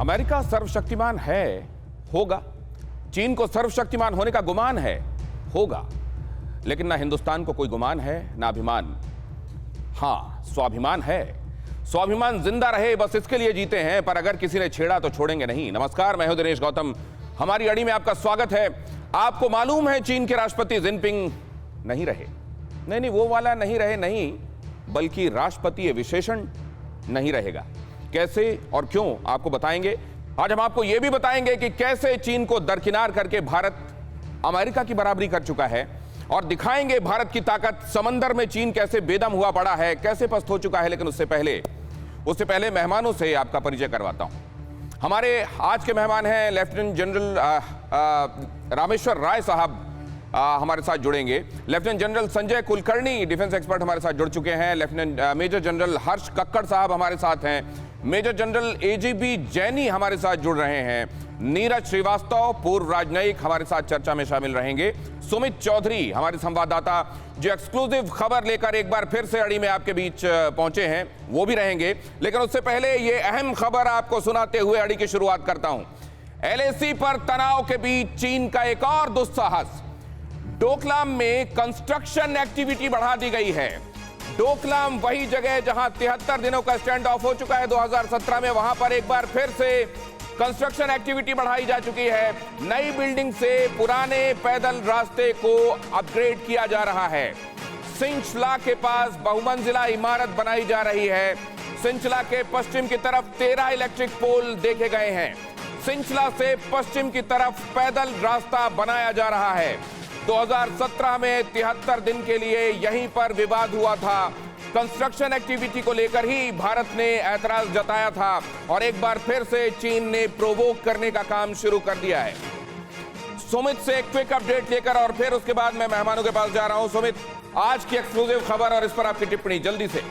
America सर्वशक्तिमान है, होगा। चीन को सर्वशक्तिमान होने का गुमान है, होगा। लेकिन ना हिंदुस्तान को कोई गुमान है, ना अभिमान। हां, स्वाभिमान है। स्वाभिमान जिंदा रहे, बस इसके लिए जीते हैं। पर अगर किसी ने छेड़ा तो छोड़ेंगे नहीं। नमस्कार, मैं हूं दिनेश गौतम। हमारी अड़ी में आपका स्वागत है। आपको मालूम है चीन के राष्ट्रपति जिनपिंग नहीं रहे। नहीं, वो वाला नहीं रहे, नहीं, बल्कि राष्ट्रपति विशेषण नहीं रहेगा। कैसे और क्यों, आपको बताएंगे। आज हम आपको यह भी बताएंगे कि कैसे चीन को दरकिनार करके भारत अमेरिका की बराबरी कर चुका है, और दिखाएंगे भारत की ताकत। समंदर में चीन कैसे बेदम हुआ पड़ा है, कैसे पस्त हो चुका है। लेकिन उससे पहले मेहमानों से आपका परिचय करवाता हूं। हमारे आज के मेहमान हैं लेफ्टिनेंट जनरल रामेश्वर राय साहब, हमारे साथ जुड़ेंगे। Lieutenant general Sanjay Kulkarni, defence expert, हमारे साथ जुड़ चुके हैं। लेफ्टिनेंट मेजर जनरल हर्ष कक्कड़ साहब हमारे साथ हैं। मेजर जनरल एजीबी जैनी हमारे साथ जुड़ रहे हैं। नीरज श्रीवास्तव, पूर्व राजनयिक, हमारे साथ चर्चा में शामिल रहेंगे। सुमित चौधरी, हमारे संवाददाता, जो एक्सक्लूसिव खबर लेकर एक बार फिर से अड़ी में आपके बीच पहुंचे हैं, वो भी रहेंगे। लेकिन उससे पहले ये अहम खबर आपको सुनाते हुए अड़ी की शुरुआत करता हूं। एलएसी पर तनाव के बीच चीन का एक और दुस्साहस। डोकलाम में कंस्ट्रक्शन एक्टिविटी बढ़ा दी गई है। डोकलाम वही जगह जहां 73 दिनों का स्टैंड ऑफ हो चुका है 2017 में, वहां पर एक बार फिर से कंस्ट्रक्शन एक्टिविटी बढ़ाई जा चुकी है। नई बिल्डिंग से पुराने पैदल रास्ते को अपग्रेड किया जा रहा है। सिंचला के पास बहुमंजिला इमारत बनाई जा रही है। सिंचला के पश्चिम की तरफ 13 इलेक्ट्रिक पोल देखे गए हैं। सिंचला से पश्चिम की तरफ पैदल रास्ता बनाया जा रहा है। 2017 में 73 दिन के लिए यहीं पर विवाद हुआ था। कंस्ट्रक्शन एक्टिविटी को लेकर ही भारत ने ऐतराज जताया था, और एक बार फिर से चीन ने प्रोवोक करने का काम शुरू कर दिया है। सुमित से एक क्विक अपडेट लेकर और फिर उसके बाद मैं मेहमानों के पास जा रहा हूं। सुमित, आज की एक्सक्लूसिव खबर और इस पर आपकी टिप्पणी जल्दी से।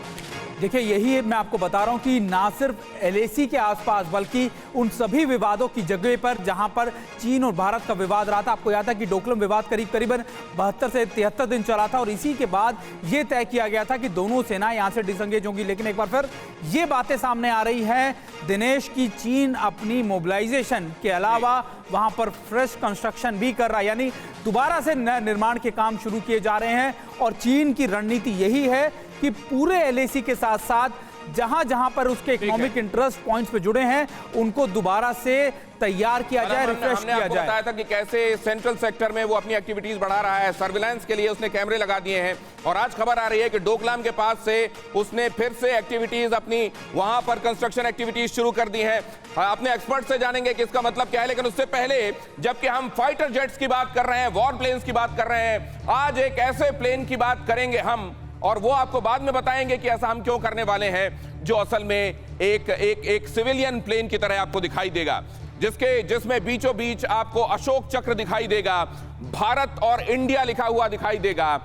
देखिए, यही मैं आपको बता रहा हूं कि ना सिर्फ एलएसी के आसपास बल्कि उन सभी विवादों की जगह पर जहां पर चीन और भारत का विवाद रहा था। आपको याद है कि डोकलाम विवाद करीबन 72 से 73 दिन चला था, और इसी के बाद यह तय किया गया था कि दोनों सेनाएं यहां से डिसंगेज होंगी। लेकिन एक बार फिर ये बातें सामने आ रही हैं दिनेश की चीन अपनी मोबिलाइजेशन के अलावा वहां पर फ्रेश कंस्ट्रक्शन भी कर रहा है, यानी दोबारा से निर्माण के काम शुरू किए जा रहे हैं। और चीन की रणनीति यही है कि पूरे एलएसी के साथ साथ जहां जहां पर उसके इकोनॉमिक इंटरेस्ट पॉइंट्स पे जुड़े हैं उनको दोबारा से तैयार किया जाए, रिफ्रेश किया जाए। बताया था कि कैसे सेंट्रल सेक्टर में वो अपनी एक्टिविटीज बढ़ा रहा है। सर्विलांस के लिए उसने कैमरे लगा दिए हैं, और आज खबर आ रही है कि डोकलाम के पास से उसने फिर से एक्टिविटीज अपनी वहां पर कंस्ट्रक्शन एक्टिविटीज शुरू कर दी है। अपने एक्सपर्ट से जानेंगे कि इसका मतलब क्या है। लेकिन उससे पहले, जबकि हम फाइटर जेट्स की बात कर रहे हैं, वॉर प्लेन्स की बात कर रहे हैं, आज एक ऐसे प्लेन की बात करेंगे हम, और वो आपको बाद में बताएंगे कि ऐसा हम क्यों करने वाले हैं, जो असल में एक सिविलियन प्लेन की तरह आपको दिखाई देगा, जिसमें बीचों बीच आपको अशोक चक्र दिखाई देगा, भारत और इंडिया लिखा हुआ दिखाई देगा।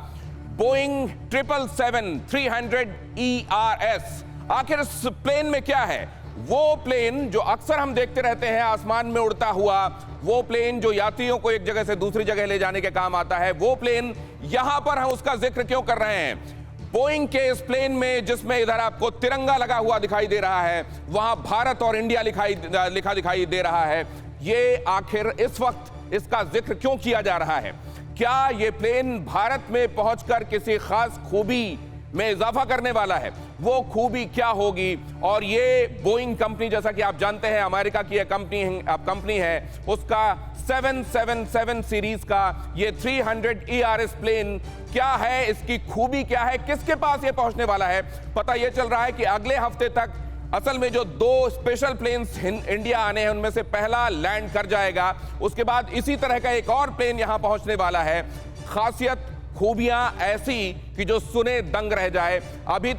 Boeing 777-300 ERS। आखिर इस प्लेन में क्या है? वो प्लेन जो अक्सर हम देखते रहते हैं आसमान में उड़ता हुआ, वो प्लेन जो यात्रियों को एक जगह से दूसरी जगह ले जाने के काम आता है, वो प्लेन यहां पर हम उसका जिक्र क्यों कर रहे हैं? बोइंग के इस प्लेन में, जिसमें इधर आपको तिरंगा लगा हुआ दिखाई दे रहा है, वहां भारत और इंडिया लिखा दिखाई दे रहा है, ये आखिर इस वक्त इसका जिक्र क्यों किया जा रहा है? क्या ये प्लेन भारत में पहुंचकर किसी खास खूबी में इजाफा करने वाला है? वो खूबी क्या होगी? और ये बोइंग कंपनी, जैसा कि आप जानते हैं, अमेरिका की कंपनी है, उसका 777 सीरीज का ये 300 ERS प्लेन क्या है, इसकी खूबी क्या है, किसके पास ये पहुंचने वाला है? पता ये चल रहा है कि अगले हफ्ते तक असल में जो 2 स्पेशल प्लेन्स इंडिया आने हैं, उनमें से पहला लैंड कर जाएगा। उसके बाद इसी तरह का एक और प्लेन यहां पहुंचने वाला है। खासियत, खूबियां ऐसी कि जो सुने दंग रह जाए। अभी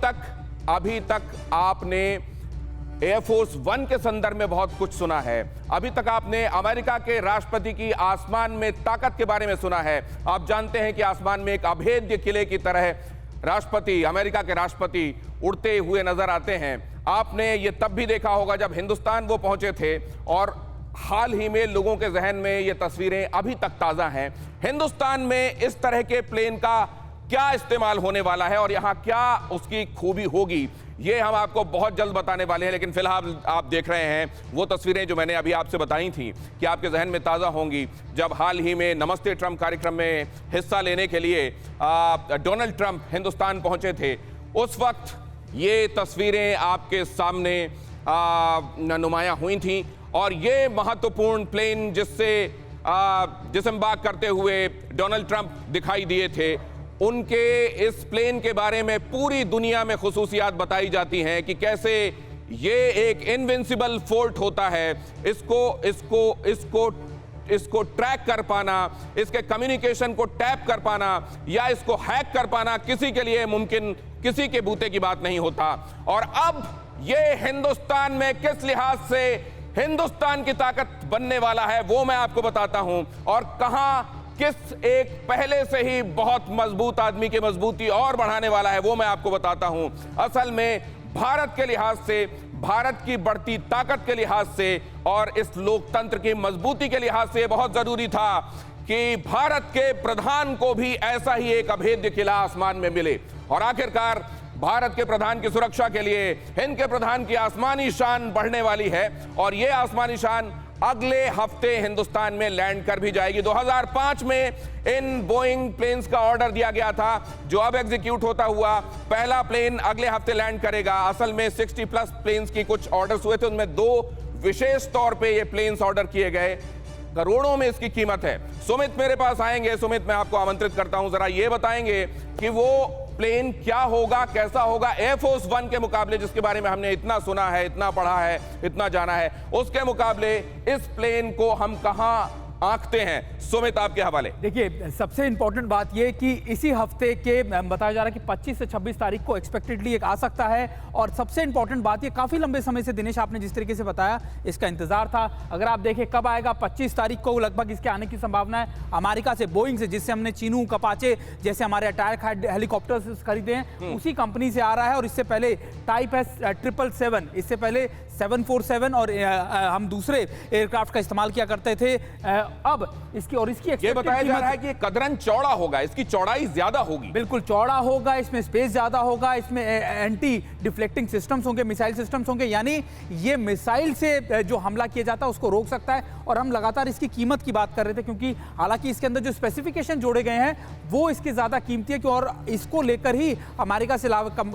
तक आपने एयरफोर्स 1 के संदर्भ में बहुत कुछ सुना है। अभी तक आपने अमेरिका के राष्ट्रपति की आसमान में ताकत के बारे में सुना है। आप जानते हैं कि आसमान में एक अभेद्य किले की तरह अमेरिका के राष्ट्रपति उड़ते हुए नजर आते हैं। आपने ये तब भी देखा होगा जब हिंदुस्तान वो पहुंचे थे, और हाल ही में लोगों के जहन में ये तस्वीरें अभी तक ताजा हैं। हिंदुस्तान में इस तरह के प्लेन का क्या इस्तेमाल होने वाला है और यहां क्या उसकी खूबी होगी, ये हम आपको बहुत जल्द बताने वाले हैं। लेकिन फिलहाल आप देख रहे हैं वो तस्वीरें जो मैंने अभी आपसे बताई थी कि आपके जहन में ताज़ा होंगी, जब हाल ही में नमस्ते ट्रंप कार्यक्रम में हिस्सा लेने के लिए डोनाल्ड ट्रंप हिंदुस्तान पहुंचे थे। उस वक्त ये तस्वीरें आपके सामने नुमायां हुई थी और ये महत्वपूर्ण प्लेन जिससे डिसएम्बार्क करते हुए डोनाल्ड ट्रंप दिखाई दिए थे, उनके इस प्लेन के बारे में पूरी दुनिया में खुसूसियात बताई जाती हैं कि कैसे ये एक इनविंसिबल फोर्ट होता है। इसको ट्रैक कर पाना, इसके कम्युनिकेशन को टैप कर पाना या इसको हैक कर पाना किसी के लिए मुमकिन, किसी के बूते की बात नहीं होता। और अब ये हिंदुस्तान में किस लिहाज से हिंदुस्तान की ताकत बनने वाला है वो मैं आपको बताता हूं, और कहां किस एक पहले से ही बहुत मजबूत आदमी की मजबूती और बढ़ाने वाला है वो मैं आपको बताता हूं। असल में भारत के लिहाज से, भारत की बढ़ती ताकत के लिहाज से और इस लोकतंत्र की मजबूती के लिहाज से बहुत जरूरी था कि भारत के प्रधान को भी ऐसा ही एक अभेद्य किला आसमान में मिले। और आखिरकार भारत के प्रधान की सुरक्षा के लिए हिंद के प्रधान की आसमानी शान बढ़ने वाली है और यह आसमानी शान अगले हफ्ते हिंदुस्तान में लैंड कर भी जाएगी। 2005 में इन बोइंग प्लेन्स का ऑर्डर दिया गया था जो अब एग्जीक्यूट होता हुआ पहला प्लेन अगले हफ्ते लैंड करेगा। असल में 60+ प्लेन्स की कुछ ऑर्डर्स हुए थे, उनमें 2 विशेष तौर पे ये प्लेन्स ऑर्डर किए गए। करोड़ों में इसकी कीमत है। सुमित मेरे पास आएंगे। सुमित, मैं आपको आमंत्रित करता हूं, जरा ये बताएंगे कि वो प्लेन क्या होगा, कैसा होगा। एयरफोर्स 1 के मुकाबले, जिसके बारे में हमने इतना सुना है, इतना पढ़ा है, इतना जाना है, उसके मुकाबले इस प्लेन को हम कहां आंकते हैं। सुमित, आपके हवाले। देखिए, सबसे इंपॉर्टेंट बात यह कि इसी हफ्ते के बताया जा रहा है कि 25 से 26 तारीख को एक्सपेक्टेडली एक आ सकता है। और सबसे इंपॉर्टेंट बात ये, काफी लंबे समय से दिनेश आपने जिस तरीके से बताया इसका इंतजार था। अगर आप देखें कब आएगा, 25 तारीख को लगभग इसके आने की संभावना है। अमेरिका से बोइंग से, जिससे हमने चीनूक, अपाचे जैसे हमारे अटैक हेलीकॉप्टर्स खरीदे हैं, उसी कंपनी से आ रहा है। और इससे पहले टाइप है 777, इससे पहले 747 और हम दूसरे एयरक्राफ्ट का इस्तेमाल किया करते थे। अब इसकी ये बताया जा रहा है कि कदरन चौड़ा होगा, इसकी चौड़ाई ज्यादा होगी। बिल्कुल चौड़ा होगा, इसमें स्पेस ज्यादा होगा, इसमें एंटी डिफ्लेक्टिंग सिस्टम्स होंगे, मिसाइल सिस्टम्स होंगे, यानी ये मिसाइल से जो हमला किया जाता है उसको रोक सकता है। और हम लगातार इसकी कीमत की बात कर रहे थे, क्योंकि हालांकि इसके अंदर जो स्पेसिफिकेशन जोड़े गए हैं वो इसके ज्यादा कीमती है। और इसको लेकर ही अमेरिका से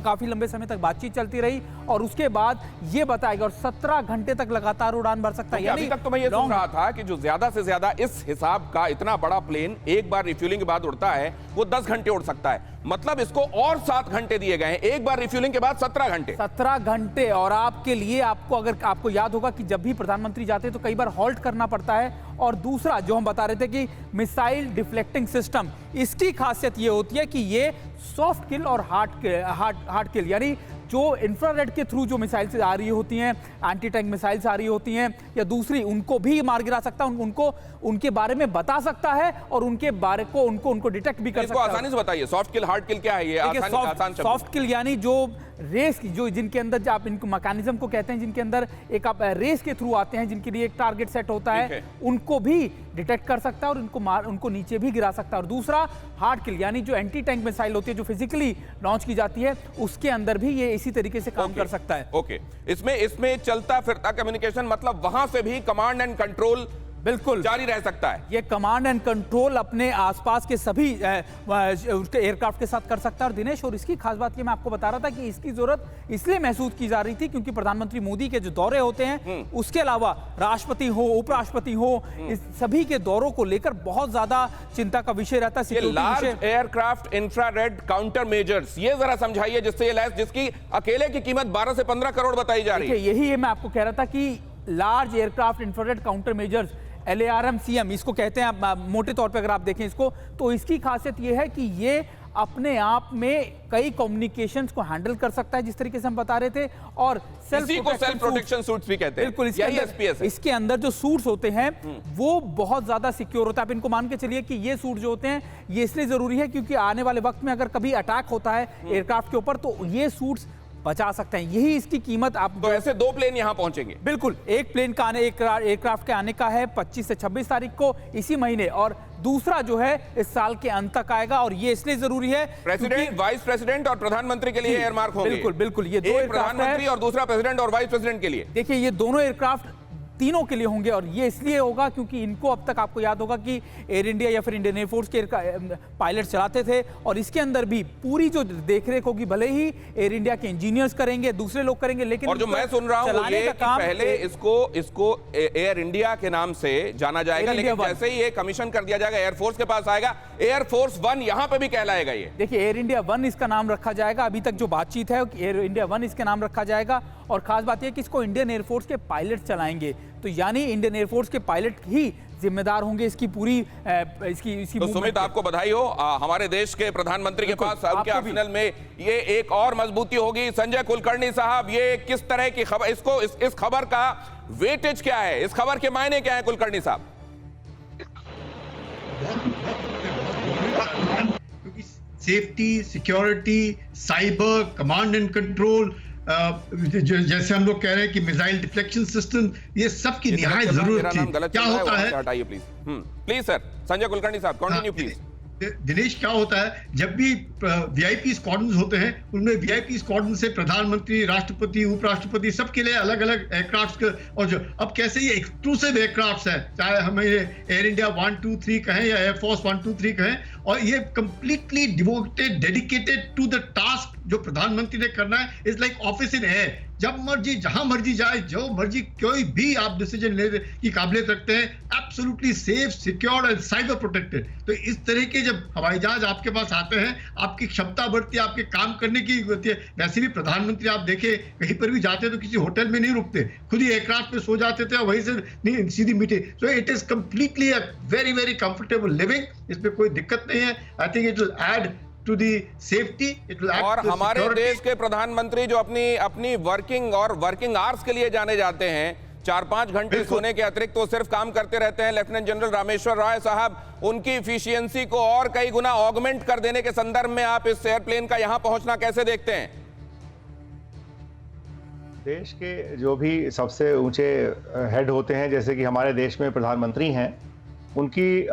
काफी लंबे समय तक बातचीत चलती रही और उसके बाद ये बताएगा, और 17 घंटे तक लगातार उड़ान भर सकता है। अभी तक तो मैं ये सुन रहा था कि जो ज्यादा से ज्यादा इस हिसाब का इतना बड़ा प्लेन एक बार रिफ्यूलिंग के बाद उड़ता है वो 10 घंटे उड़ सकता है। मतलब इसको और 7 घंटे दिए गए हैं, एक बार रिफ्यूलिंग के बाद 17 घंटे। 17 घंटे। और आपके लिए, आपको अगर आपको याद होगा कि जब भी प्रधानमंत्री जाते हैं तो कई बार हॉल्ट करना पड़ता है। और दूसरा जो हम बता रहे थे कि मिसाइल डिफ्लेक्टिंग सिस्टम, इसकी खासियत ये होती है कि ये सॉफ्ट किल और हार्ड किल, यानी जो इंफ्रारेड के थ्रू जो मिसाइल्स आ रही होती हैं, एंटी टैंक मिसाइल्स आ रही होती हैं या दूसरी, उनको भी मार गिरा सकता है, उनको उनके बारे में बता सकता है और उनके बारे को उनको डिटेक्ट भी कर सकता है। आसानी से बताइए, सॉफ्ट किल हार्ड किल क्या है? ये आसान सॉफ्ट किल यानी जो रेस, जो जिनके अंदर आप इनको मैकेनिज्म को कहते हैं, जिनके अंदर एक आप रेस के थ्रू आते हैं, जिनके लिए एक टारगेट सेट होता है, उनको भी डिटेक्ट कर सकता है और उनको नीचे भी गिरा सकता है। और दूसरा हार्ड किल, यानी जो एंटी टैंक मिसाइल होती है जो फिजिकली लॉन्च की जाती है, उसके अंदर भी ये इसी तरीके से काम कर सकता है। ओके, इसमें चलता फिरता कम्युनिकेशन, मतलब वहां से भी कमांड एंड कंट्रोल बिल्कुल जारी रह सकता है। ये कमांड एंड कंट्रोल अपने आसपास के सभी उसके एयरक्राफ्ट के साथ कर सकता है। और दिनेश, और इसकी खास बात ये मैं आपको बता रहा था कि इसकी जरूरत इसलिए महसूस की जा रही थी क्योंकि प्रधानमंत्री मोदी के जो दौरे होते हैं, उसके अलावा राष्ट्रपति हो, उपराष्ट्रपति हो, इस सभी के दौरों को लेकर बहुत ज्यादा चिंता का विषय रहता है। Large aircraft infrared counter measures, ये जरा समझाइए, जिससे ये लैस, जिसकी अकेले की कीमत 12 से 15 करोड़ बताई जा रही है। यही मैं आपको कह रहा था कि large aircraft infrared counter measures, LARMCM इसको कहते हैं मोटे तौर पे अगर आप देखें इसको, तो इसकी खासियत ये है कि ये अपने आप में कई कम्युनिकेशंस को हैंडल कर सकता है, जिस तरीके से हम बता रहे थे। और सेल्फ प्रोटेक्शन सूट्स भी कहते हैं। बिल्कुल, इसके अंदर जो सूट्स होते हैं वो बहुत ज्यादा सिक्योर होता है। आप इनको मान के चलिए कि ये सूट जो होते हैं ये इसलिए जरूरी है क्योंकि आने वाले वक्त में अगर कभी अटैक होता है एयरक्राफ्ट के ऊपर, तो ये सूट्स बचा सकते हैं। यही इसकी कीमत आप तो ऐसे 2 प्लेन यहां पहुंचेंगे। बिल्कुल, एक प्लेन का आने एयरक्राफ्ट के आने का है 25 से 26 तारीख को इसी महीने, और दूसरा जो है इस साल के अंत तक आएगा। और ये इसलिए जरूरी है प्रेसिडेंट, वाइस प्रेसिडेंट और प्रधानमंत्री के लिए एयरमार्क होंगे। बिल्कुल बिल्कुल, ये 2 एयरक्राफ्ट प्रधानमंत्री और दूसरा प्रेसिडेंट और वाइस प्रेसिडेंट के लिए। देखिए, ये दोनों एयरक्राफ्ट तीनों के लिए होंगे, और ये इसलिए होगा क्योंकि इनको अब तक आपको याद होगा कि एयर इंडिया या फिर इंडियन एयरफोर्स के पायलट चलाते थे, और इसके अंदर भी पूरी जो देखरेख होगी भले ही एयर इंडिया के इंजीनियर्स करेंगे, दूसरे लोग करेंगे, लेकिन और जो मैं सुन रहा हूं ये कि पहले इसको एयर इंडिया के नाम से जाना जाएगा, लेकिन जैसे ही ये कमीशन कर दिया जाएगा एयरफोर्स के पास आएगा, एयरफोर्स 1 यहां पे भी कहलाएगा। ये देखिए, एयर इंडिया 1 इसका नाम रखा जाएगा। अभी तक जो बातचीत है एयर इंडिया 1 इसके नाम रखा जाएगा, और खास बात यह कि इसको इंडियन एयरफोर्स के पायलट चलाएंगे, तो यानी इंडियन एयरफोर्स के पायलट ही जिम्मेदार होंगे इसकी पूरी इसकी तो सुमित, आपको बधाई हो। हमारे देश के प्रधानमंत्री के पास उनके आर्सेनल में ये एक और मजबूती होगी। संजय कुलकर्णी साहब, ये किस तरह की खबर, इस खबर का वेटेज क्या है, इस खबर के मायने क्या है कुलकर्णी साहब? क्योंकि safety, security, cyber, command and control, जैसे हम लोग कह रहे हैं कि मिसाइल डिफ्लेक्शन सिस्टम, ये सब की निहायत जरूरत थी। क्या होता है, हटाइए प्लीज सर। संजय कुलकर्णी साहब, कंटिन्यू प्लीज। दिनेश, क्या होता है जब भी वीआईपी स्क्वाड्रन होते हैं, उनमें वीआईपी स्क्वाड्रन से प्रधानमंत्री, राष्ट्रपति, उपराष्ट्रपति सबके लिए अलग अलग एयरक्राफ्ट, और जो अब कैसे ये एक्सक्लूसिव एयरक्राफ्ट है, चाहे हमें एयर इंडिया 1, 2, 3 कहें या एयरफोर्स 1, 2, 3 कहें, और ये completely devoted, dedicated to the task जो प्रधानमंत्री ने करना है। Is like office in air, जब मर्जी जहां मर्जी जाए, जो मर्जी कोई भी आप डिसीजन लेने की काबिलियत रखते हैं, absolutely safe, secure and cyber protected. तो इस तरह के जब हवाई जहाज आपके पास आते हैं, आपकी क्षमता बढ़ती है, आपके काम करने की होती है। वैसे भी प्रधानमंत्री आप देखें, कहीं पर भी जाते तो किसी होटल में नहीं रुकते, खुद ही एयरक्राफ्ट में सो जाते थे और वहीं से नहीं सीधी meeting. So it is completely a very very comfortable living, इसमें कोई दिक्कत नहीं है। I think it will add to the safety, it will add और to the हमारे security। देश के प्रधानमंत्री जो अपनी वर्किंग आवर्स के लिए जाने जाते हैं, 4-5 घंटे सोने के अतिरिक्त वो सिर्फ काम करते रहते हैं। लेफ्टिनेंट जनरल रामेश्वर राय साहब, उनकी एफिशिएंसी को और कई गुना ऑगमेंट कर देने के संदर्भ में आप इस एयरप्लेन का यहां पहुंचना कैसे देखते हैं? देश के जो भी सबसे ऊंचे हेड होते हैं, जैसे कि हमारे देश में प्रधानमंत्री हैं, उनकी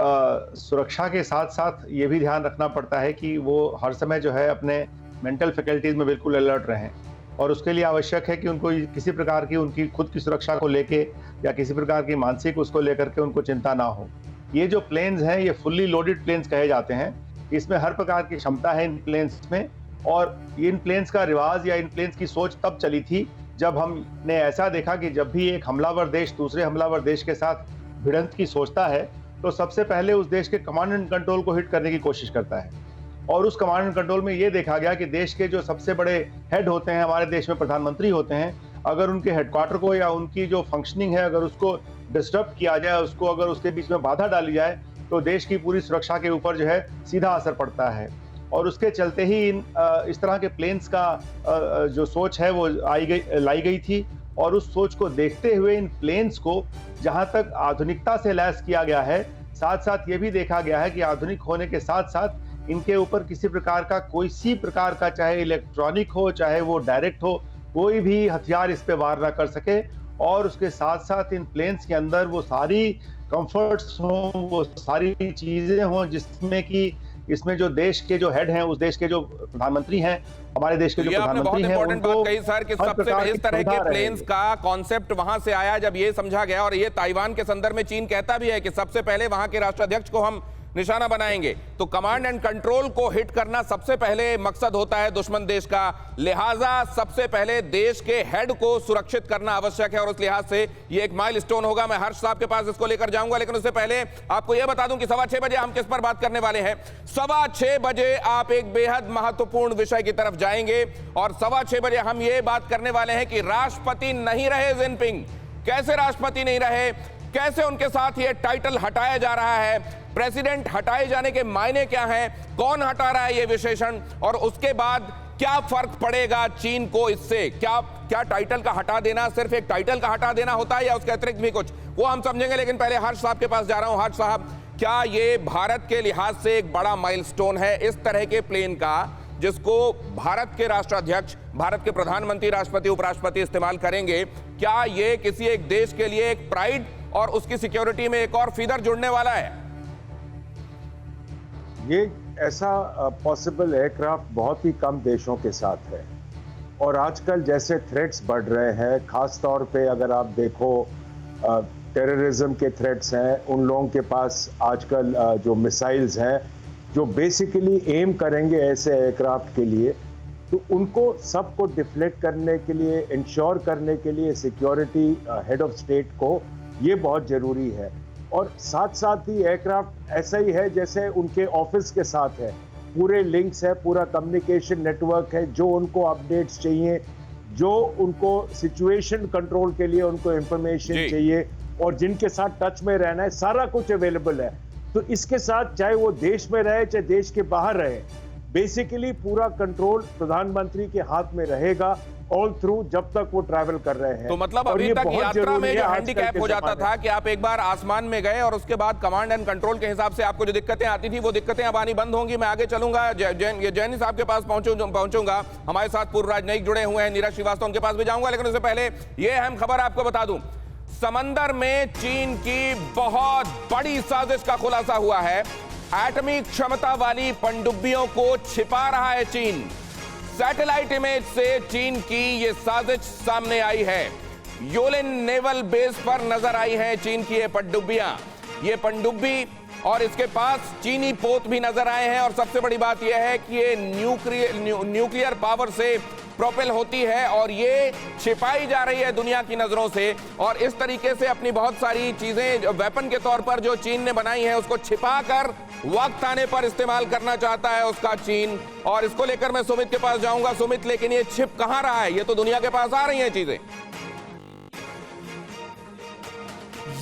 सुरक्षा के साथ साथ ये भी ध्यान रखना पड़ता है कि वो हर समय जो है अपने मेंटल फैकल्टीज में बिल्कुल अलर्ट रहें, और उसके लिए आवश्यक है कि उनको किसी प्रकार की उनकी खुद की सुरक्षा को लेके या किसी प्रकार की मानसिक उसको लेकर के उनको चिंता ना हो। ये जो प्लेन्स हैं, ये फुल्ली लोडेड प्लेन्स कहे जाते हैं। इसमें हर प्रकार की क्षमता है इन प्लेन्स में, और इन प्लेन्स का रिवाज या इन प्लेन्स की सोच तब चली थी जब हमने ऐसा देखा कि जब भी एक हमलावर देश दूसरे हमलावर देश के साथ भिड़ंत की सोचता है, तो सबसे पहले उस देश के कमांड एंड कंट्रोल को हिट करने की कोशिश करता है। और उस कमांड एंड कंट्रोल में ये देखा गया कि देश के जो सबसे बड़े हेड होते हैं, हमारे देश में प्रधानमंत्री होते हैं, अगर उनके हेडक्वार्टर को या उनकी जो फंक्शनिंग है अगर उसको डिस्टर्ब किया जाए, उसको अगर उसके बीच में बाधा डाली जाए, तो देश की पूरी सुरक्षा के ऊपर जो है सीधा असर पड़ता है। और उसके चलते ही इस तरह के प्लेन्स का जो सोच है वो लाई गई थी, और उस सोच को देखते हुए इन प्लेन्स को जहां तक आधुनिकता से लैस किया गया है, साथ साथ ये भी देखा गया है कि आधुनिक होने के साथ साथ इनके ऊपर किसी प्रकार का कोई सी प्रकार का, चाहे इलेक्ट्रॉनिक हो चाहे वो डायरेक्ट हो, कोई भी हथियार इस पे वार ना कर सके। और उसके साथ साथ इन प्लेन्स के अंदर वो सारी कंफर्ट्स हों, वो सारी चीजें हों जिसमें कि इसमें जो देश के जो हेड हैं, उस देश के जो प्रधानमंत्री हैं, हमारे देश के जो प्रधानमंत्री हैं, बहुत बात कही सर कि सबसे इस तरह के प्लेन्स का कॉन्सेप्ट वहां से आया जब ये समझा गया, और ये ताइवान के संदर्भ में चीन कहता भी है कि सबसे पहले वहां के राष्ट्राध्यक्ष को हम निशाना बनाएंगे। तो कमांड एंड कंट्रोल को हिट करना सबसे पहले मकसद होता है दुश्मन देश का, लिहाजा सबसे पहले देश के हेड को सुरक्षित करना आवश्यक है, और उस लिहाज से ये एक माइलस्टोन होगा। मैं हर्ष साहब के पास इसको लेकर जाऊंगा, लेकिन उससे पहले आपको यह बता दूं कि 6:15 बजे हम किस पर बात करने वाले हैं। 6:15 बजे आप एक बेहद महत्वपूर्ण विषय की तरफ जाएंगे, और 6:15 बजे हम ये बात करने वाले हैं कि राष्ट्रपति नहीं रहे जिनपिंग। कैसे राष्ट्रपति नहीं रहे, कैसे उनके साथ ये टाइटल हटाया जा रहा है, प्रेसिडेंट हटाए जाने के मायने क्या हैं, कौन हटा रहा है ये विशेषण, और उसके बाद क्या फर्क पड़ेगा चीन को इससे। क्या टाइटल का हटा देना सिर्फ एक टाइटल का हटा देना होता है या उसके अतिरिक्त भी कुछ, वो हम समझेंगे। लेकिन पहले हर्ष साहब के पास जा रहा हूं। हर्ष साहब, क्या ये भारत के लिहाज से एक बड़ा माइलस्टोन है इस तरह के प्लेन का, जिसको भारत के राष्ट्राध्यक्ष भारत के प्रधानमंत्री, राष्ट्रपति, उपराष्ट्रपति इस्तेमाल करेंगे, क्या ये किसी एक देश के लिए एक प्राइड और उसकी सिक्योरिटी में एक और फीदर जुड़ने वाला है? ये ऐसा पॉसिबल एयरक्राफ्ट बहुत ही कम देशों के साथ है, और आजकल जैसे थ्रेट्स बढ़ रहे हैं, खास तौर पे अगर आप देखो टेररिज्म के थ्रेट्स हैं, उन लोगों के पास आजकल जो मिसाइल्स हैं जो बेसिकली एम करेंगे ऐसे एयरक्राफ्ट के लिए, तो उनको सबको डिफ्लेक्ट करने के लिए, इंश्योर करने के लिए सिक्योरिटी हेड ऑफ स्टेट को ये बहुत ज़रूरी है। और साथ साथ ही एयरक्राफ्ट ऐसा ही है जैसे उनके ऑफिस के साथ है, पूरे लिंक्स है, पूरा कम्युनिकेशन नेटवर्क है, जो उनको अपडेट्स चाहिए, जो उनको सिचुएशन कंट्रोल के लिए उनको इंफॉर्मेशन चाहिए और जिनके साथ टच में रहना है, सारा कुछ अवेलेबल है। तो इसके साथ चाहे वो देश में रहे चाहे देश के बाहर रहे, बेसिकली पूरा कंट्रोल प्रधानमंत्री के हाथ में रहेगा ऑल थ्रू जब तक वो ट्रैवल कर रहे हैं। तो मतलब अभी तक यात्रा में जो हैंडीकैप हो जाता था कि आप एक बार आसमान में गए और उसके बाद कमांड एंड कंट्रोल के हिसाब से आपको जो दिक्कतें आती थी वो दिक्कतें अब आनी बंद होंगी। मैं आगे चलूंगा, जैनी साहब के पास पहुंचूंगा। हमारे साथ पूर्व राजनयिक जुड़े हुए हैं, नीरज श्रीवास्तव, उनके पास भी जाऊंगा, लेकिन उससे पहले ये अहम खबर आपको बता दूं, समंदर में चीन की बहुत बड़ी साजिश का खुलासा हुआ है। एटमी क्षमता वाली पनडुब्बियों को छिपा रहा है चीन। सैटेलाइट इमेज से चीन की ये साजिश सामने आई है। योलिन नेवल बेस पर नजर आई है चीन की ये पनडुब्बी और इसके पास चीनी पोत भी नजर आए हैं। और सबसे बड़ी बात यह है कि ये न्यूक्लियर पावर से प्रोपेल होती है और ये छिपाई जा रही है दुनिया की नजरों से। और इस तरीके से अपनी बहुत सारी चीजें वेपन के तौर पर जो चीन ने बनाई है उसको छिपाकर वक्त आने पर इस्तेमाल करना चाहता है उसका चीन। और इसको लेकर मैं सुमित के पास जाऊंगा। सुमित, लेकिन ये छिप कहां रहा है? ये तो दुनिया के पास आ रही हैं चीजें।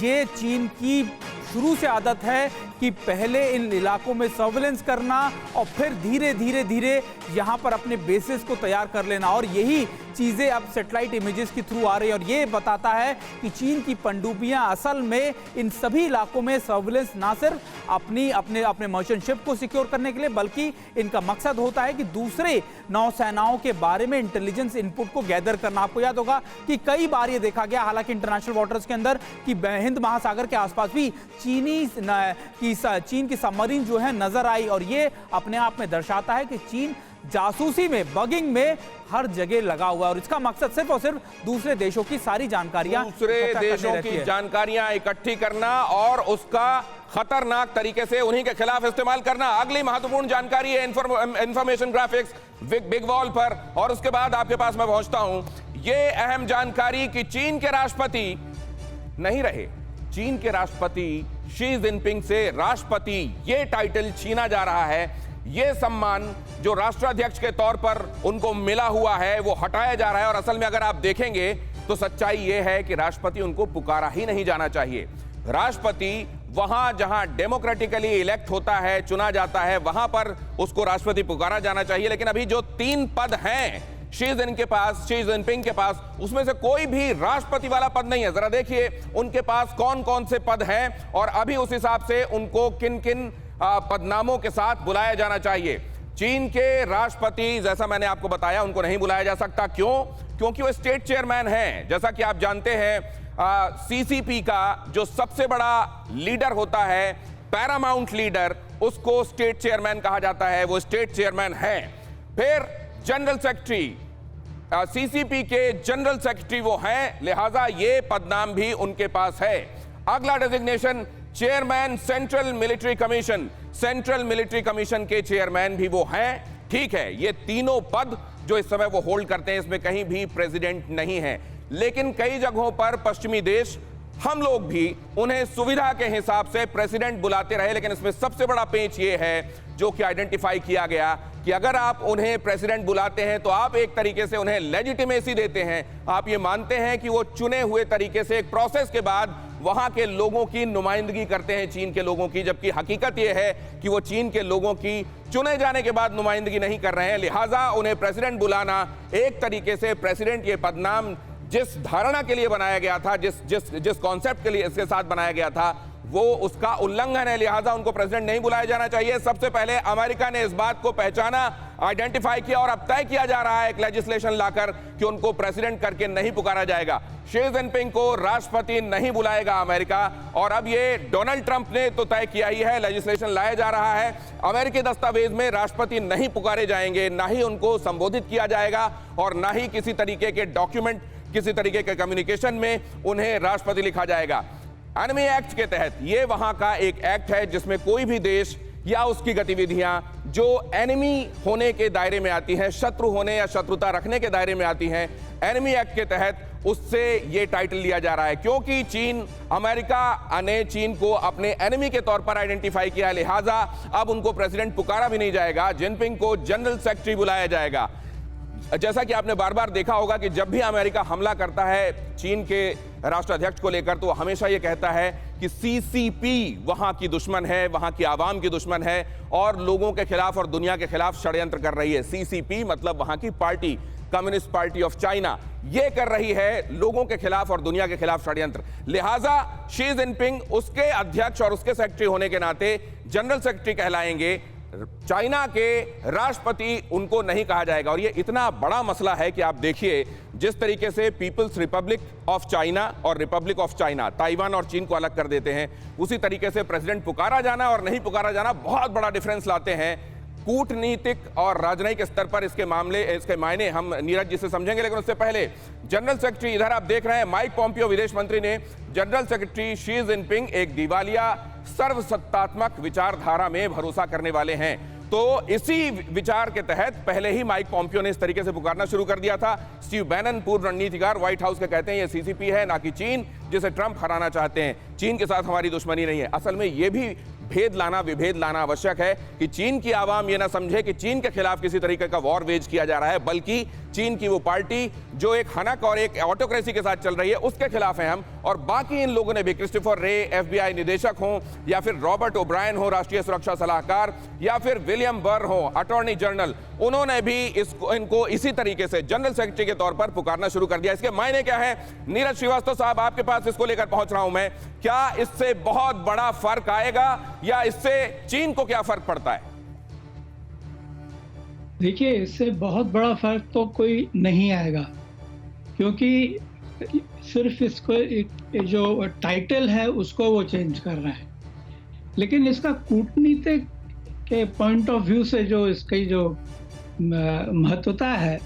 ये चीन की शुरू से आदत है कि पहले इन इलाकों में सर्वेलेंस करना और फिर धीरे धीरे यहां पर अपने बेसिस को तैयार कर लेना। और यही चीजें अब सैटेलाइट इमेजेस के थ्रू आ रही है और ये बताता है कि चीन की पनडुब्बियां असल में इन सभी इलाकों में सर्वेलेंस ना सिर्फ अपने मर्चेंट शिप को सिक्योर करने के लिए, बल्कि इनका मकसद होता है कि दूसरे नौसेनाओं के बारे में इंटेलिजेंस इनपुट को गैदर करना। आपको याद होगा कि कई बार ये देखा गया, हालांकि इंटरनेशनल वाटर्स के अंदर, कि हिंद महासागर के आसपास भी चीन की सबमरीन जो है नजर आई। और ये अपने आप में दर्शाता है कि चीन जासूसी में, बगिंग में हर जगह लगा हुआ है और इसका मकसद सिर्फ और सिर्फ दूसरे देशों की सारी जानकारियां, दूसरे देशों की जानकारियां इकट्ठी करना और उसका खतरनाक तरीके से उन्हीं के खिलाफ इस्तेमाल करना। अगली महत्वपूर्ण जानकारी है इंफॉर्मेशन ग्राफिक्स बिग वॉल पर, और उसके बाद आपके पास मैं पहुंचता हूं। ये अहम जानकारी कि चीन के राष्ट्रपति नहीं रहे, चीन के राष्ट्रपति शी जिनपिंग से राष्ट्रपति ये टाइटल छीना जा रहा है। ये सम्मान जो राष्ट्राध्यक्ष के तौर पर उनको मिला हुआ है वो हटाया जा रहा है। और असल में अगर आप देखेंगे तो सच्चाई ये है कि राष्ट्रपति उनको पुकारा ही नहीं जाना चाहिए। राष्ट्रपति वहां जहां डेमोक्रेटिकली इलेक्ट होता है, चुना जाता है, वहां पर उसको राष्ट्रपति पुकारा जाना चाहिए। लेकिन अभी जो 3 पद हैं शी जिनपिंग के पास, उसमें से कोई भी राष्ट्रपति वाला पद नहीं है। जरा देखिए उनके पास कौन कौन से पद हैं और अभी उस हिसाब से उनको किन किन पदनामों के साथ बुलाया जाना चाहिए। चीन के राष्ट्रपति, जैसा मैंने आपको बताया, उनको नहीं बुलाया जा सकता। क्यों? क्योंकि वो स्टेट चेयरमैन हैं। जैसा कि आप जानते हैं सीसीपी का जो सबसे बड़ा लीडर होता है, पैरामाउंट लीडर, उसको स्टेट चेयरमैन कहा जाता है। वो स्टेट चेयरमैन है। फिर जनरल सेक्रेटरी, सीसीपी के जनरल सेक्रेटरी वो हैं, लिहाजा ये पदनाम भी उनके पास है। अगला designation chairman central military commission, central military commission के चेयरमैन भी वो हैं। ठीक है, ये तीनों पद जो इस समय वो होल्ड करते हैं, इसमें कहीं भी प्रेसिडेंट नहीं है। लेकिन कई जगहों पर पश्चिमी देश, हम लोग भी उन्हें सुविधा के हिसाब से प्रेसिडेंट बुलाते रहे। लेकिन इसमें सबसे बड़ा पेंच ये है जो कि आइडेंटिफाई किया गया कि अगर आप उन्हें प्रेसिडेंट बुलाते हैं तो आप एक तरीके से उन्हें लेजिटिमेसी देते हैं। आप ये मानते हैं कि वो चुने हुए तरीके से एक प्रोसेस के बाद वहां के लोगों की नुमाइंदगी करते हैं, चीन के लोगों की, जबकि हकीकत यह है कि वो चीन के लोगों की चुने जाने के बाद नुमाइंदगी नहीं कर रहे हैं। लिहाजा उन्हें प्रेसिडेंट बुलाना एक तरीके से, प्रेसिडेंट ये पदनाम जिस धारणा के लिए बनाया गया था, जिस कॉन्सेप्ट के लिए इसके साथ बनाया गया था, वो उसका उल्लंघन है, लिहाजा उनको प्रेसिडेंट नहीं बुलाया जाना चाहिए। सबसे पहले अमेरिका ने इस बात को पहचाना, आइडेंटिफाई किया और अब तय किया जा रहा है एक लेजिस्लेशन लाकर कि उनको प्रेसिडेंट करके नहीं पुकारा जाएगा। शी जिनपिंग को राष्ट्रपति नहीं बुलाएगा अमेरिका, और अब ये डोनाल्ड ट्रंप ने तो तय किया ही है, लेजिस्लेशन लाया जा रहा है। अमेरिकी दस्तावेज में राष्ट्रपति नहीं पुकारे जाएंगे, ना ही उनको संबोधित किया जाएगा और ना ही किसी तरीके के डॉक्यूमेंट, किसी तरीके के कम्युनिकेशन में उन्हें राष्ट्रपति लिखा जाएगा। एनिमी एक्ट के तहत ये वहां का एक एक्ट है जिसमें कोई भी देश या उसकी गतिविधियां जो एनिमी होने के दायरे में आती हैं, शत्रु होने या शत्रुता रखने के दायरे में आती हैं, एनिमी एक्ट के तहत उससे ये टाइटल लिया जा रहा है। क्योंकि चीन, अमेरिका ने चीन को अपने एनिमी के तौर पर आइडेंटिफाई किया, लिहाजा अब उनको प्रेसिडेंट पुकारा भी नहीं जाएगा, जिनपिंग को जनरल सेक्रेटरी बुलाया जाएगा। जैसा कि आपने बार बार देखा होगा कि जब भी अमेरिका हमला करता है चीन के राष्ट्राध्यक्ष को लेकर, तो हमेशा ये कहता है कि सीसीपी वहां की दुश्मन है, वहां की आवाम की दुश्मन है और लोगों के खिलाफ और दुनिया के खिलाफ षड्यंत्र कर रही है। सीसीपी मतलब वहां की party, communist party of China, ये कर रही है लोगों के खिलाफ और दुनिया के खिलाफ षड्यंत्र। लिहाजा शी जिनपिंग उसके अध्यक्ष और उसके सेक्रेटरी होने के नाते जनरल सेक्रेटरी कहलाएंगे, चाइना के राष्ट्रपति उनको नहीं कहा जाएगा। और ये इतना बड़ा मसला है कि आप देखिए जिस तरीके से पीपल्स रिपब्लिक ऑफ चाइना और रिपब्लिक ऑफ चाइना, ताइवान और चीन को अलग कर देते हैं, उसी तरीके से प्रेसिडेंट पुकारा जाना और नहीं पुकारा जाना बहुत बड़ा डिफरेंस लाते हैं। कूटनीतिक और राजनयिक स्तर पर इसके मामले, इसके मायने हम नीरज जी से समझेंगे, लेकिन उससे पहले जनरल सेक्रेटरी, इधर आप देख रहे हैं माइक पॉम्पियो विदेश मंत्री ने जनरल सेक्रेटरी शी जिनपिंग एक दिवालिया सर्वसत्तात्मक विचारधारा में भरोसा करने वाले हैं, तो इसी विचार के तहत पहले ही माइक पॉम्पियो ने इस तरीके से पुकारना शुरू कर दिया था। स्टीव बैनन, पूर्व रणनीतिकार, व्हाइट हाउस के कहते हैं ये सीसीपी है ना कि चीन, जिसे ट्रंप हराना चाहते हैं। चीन के साथ हमारी दुश्मनी नहीं है। असल में यह भी भेद लाना, विभेद लाना आवश्यक है कि चीन की आवाम ये ना समझे कि चीन के खिलाफ किसी तरीके का वॉर वेज किया जा रहा है, बल्कि चीन की वो पार्टी जो एक हनक और एक ऑटोक्रेसी के साथ चल रही है उसके खिलाफ हैं हम। और बाकी इन लोगों ने भी, क्रिस्टोफर रे एफबीआई निदेशक हों या फिर रॉबर्ट ओब्रायन हो राष्ट्रीय सुरक्षा सलाहकार या फिर विलियम बर हो अटॉर्नी जनरल, उन्होंने भी इनको इसी तरीके से जनरल सेक्रेटरी के तौर पर पुकारना शुरू कर दिया। इसके मायने क्या है? नीरज श्रीवास्तव साहब, आपके पास इसको लेकर पहुंच रहा हूं मैं। क्या इससे बहुत बड़ा फर्क आएगा या इससे चीन को क्या फर्क पड़ता है? देखिए, इससे बहुत बड़ा फर्क तो कोई नहीं आएगा, क्योंकि सिर्फ इसको एक जो टाइटल है उसको वो चेंज कर रहा है, लेकिन इसका कूटनीतिक के पॉइंट ऑफ व्यू से जो इसकी जो महत्वता है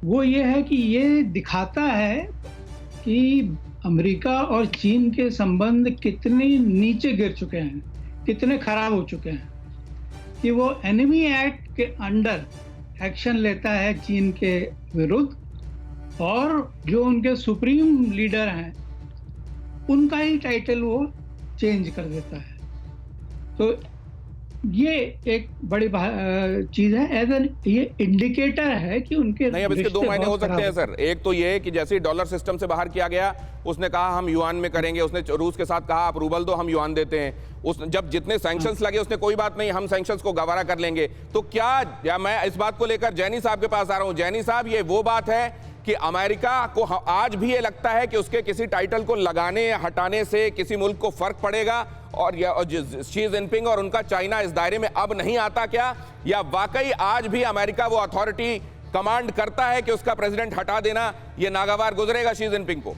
वो ये है कि ये दिखाता है कि अमेरिका और चीन के संबंध कितने नीचे गिर चुके हैं, कितने खराब हो चुके हैं, कि वो एनिमी एक्ट के अंडर एक्शन लेता है चीन के विरुद्ध, और जो उनके सुप्रीम लीडर हैं उनका ही टाइटल वो चेंज कर देता है। तो ये एक बड़ी चीज है, एज एन ये इंडिकेटर है कि उनके नहीं। अब इसके दो मायने हो सकते हैं सर। एक तो ये कि जैसे डॉलर सिस्टम से बाहर किया गया, उसने कहा हम युआन में करेंगे, उसने रूस के साथ कहा आप रूबल दो, हम युआन देते हैं। उस जब जितने सैंक्शंस लगे उसने कोई बात नहीं, हम सैंक्शंस को गवारा कर लेंगे। तो क्या, या मैं इस बात को लेकर जैनी साहब के पास आ रहा हूं। जैनी साहब, ये वो बात है कि अमेरिका को आज भी ये लगता है कि उसके किसी टाइटल को लगाने या हटाने से किसी मुल्क को फर्क पड़ेगा, और शी जिनपिंग और उनका चाइना इस दायरे में अब नहीं आता क्या? या वाकई आज भी अमेरिका वो अथॉरिटी कमांड करता है कि उसका प्रेसिडेंट हटा देना ये नागवार गुजरेगा शी जिनपिंग को?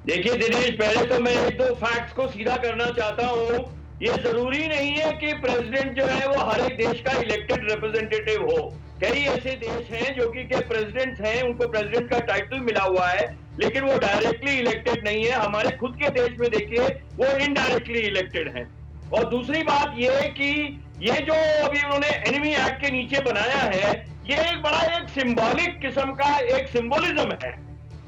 देखिए दिनेश, पहले तो मैं एक दो फैक्ट्स को सीधा करना चाहता हूं। ये जरूरी नहीं है कि प्रेसिडेंट जो है वो हर एक देश का इलेक्टेड रिप्रेजेंटेटिव हो। कई ऐसे देश हैं जो कि प्रेसिडेंट्स हैं, उनको प्रेसिडेंट का टाइटल मिला हुआ है, लेकिन वो डायरेक्टली इलेक्टेड नहीं है। हमारे खुद के देश में देखिए वो इनडायरेक्टली इलेक्टेड हैं। और दूसरी बात ये कि ये जो अभी उन्होंने एनिमी एक्ट के नीचे बनाया है, ये एक बड़ा एक सिंबॉलिक किस्म का एक सिंबोलिज्म है।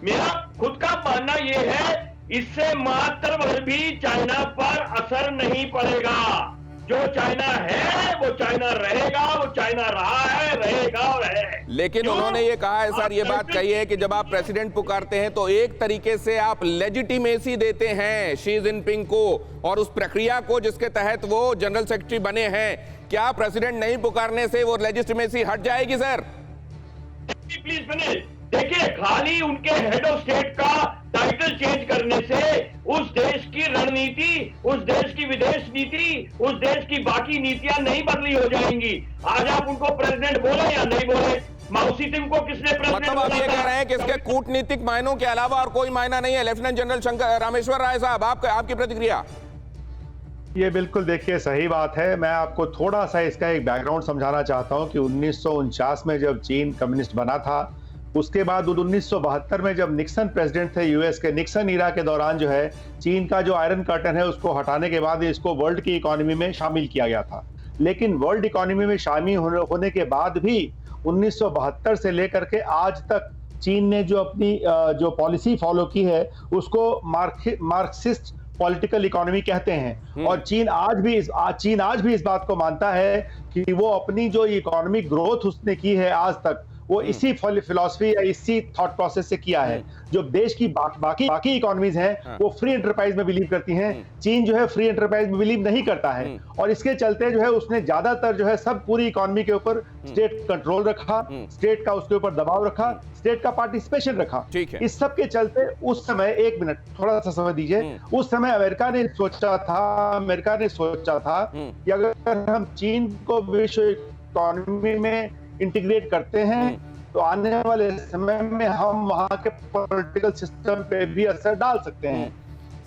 मेरा खुद का मानना ये है, इससे मात्र भी चाइना पर असर नहीं पड़ेगा। जो चाइना है वो चाइना रहेगा, वो चाइना रहा है, रहेगा और है। लेकिन उन्होंने ये कहा है सर, ये बात कही है कि जब आप प्रेसिडेंट पुकारते हैं तो एक तरीके से आप लेजिटिमेसी देते हैं शी जिनपिंग को और उस प्रक्रिया को जिसके तहत वो जनरल सेक्रेटरी बने हैं। क्या प्रेसिडेंट नहीं पुकारने से वो लेजिटिमेसी हट जाएगी सर? Please finish. देखिए, खाली उनके हेड ऑफ स्टेट का टाइटल चेंज करने से उस देश की रणनीति, उस देश की विदेश नीति, उस देश की बाकी नीतियां नहीं बदली हो जाएंगी। आज आप उनको प्रेसिडेंट बोले या नहीं बोले, माओसी तुम को किसने प्रेसिडेंट मतलब आप ये कह रहे हैं कि इसके कूटनीतिक मायनों के अलावा और कोई मायना नहीं है। लेफ्टिनेंट जनरल शंकर रामेश्वर राय साहब, आपकी प्रतिक्रिया? ये बिल्कुल देखिए सही बात है। मैं आपको थोड़ा सा इसका एक बैकग्राउंड समझाना चाहता हूं कि 1949 में जब चीन कम्युनिस्ट बना था, उसके बाद 1972 में जब निक्सन प्रेसिडेंट थे यूएस के, निक्सन ईरा के दौरान जो है चीन का जो आयरन कर्टन है उसको हटाने के बाद इसको वर्ल्ड की इकोनॉमी में शामिल किया गया था। लेकिन वर्ल्ड इकोनॉमी में शामिल होने के बाद भी 1972 से लेकर के आज तक चीन ने जो अपनी जो पॉलिसी फॉलो की है उसको मार्क्सिस्ट पॉलिटिकल इकोनॉमी कहते हैं। और चीन आज भी इस बात को मानता है कि वो अपनी जो इकोनॉमिक ग्रोथ उसने की है आज तक, वो इसी फिलॉसफी या इसी थॉट प्रोसेस से किया है। जो देश की बाकी इकोनॉमीज हैं वो फ्री एंटरप्राइज में बिलीव करती हैं, चीन जो है फ्री एंटरप्राइज में बिलीव नहीं करता है। और इसके चलते जो है उसने ज्यादातर जो है सब पूरी इकोनॉमी के ऊपर स्टेट कंट्रोल रखा, स्टेट का उसके ऊपर दबाव रखा, स्टेट का पार्टिसिपेशन रखा। इस सब के चलते उस समय, एक मिनट थोड़ा सा समय दीजिए, उस समय अमेरिका ने सोचा था कि अगर हम चीन को विश्व इकोनॉमी में इंटीग्रेट करते हैं तो आने वाले समय में हम वहां के पॉलिटिकल सिस्टम पे भी असर डाल सकते हैं।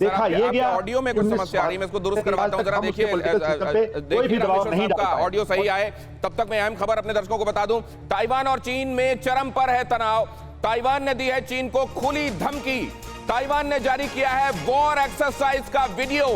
देखा ये गया। ऑडियो में कुछ समस्या आ रही है, मैं इसको दुरुस्त करवाता हूं। जरा देखिए, कोई भी दबाव नहीं डालता है। ऑडियो सही आए तब तक मैं अहम खबर अपने दर्शकों को बता दूं। ताइवान और चीन में चरम पर है तनाव। ताइवान ने दी है चीन को खुली धमकी। ताइवान ने जारी किया है वॉर एक्सरसाइज का वीडियो।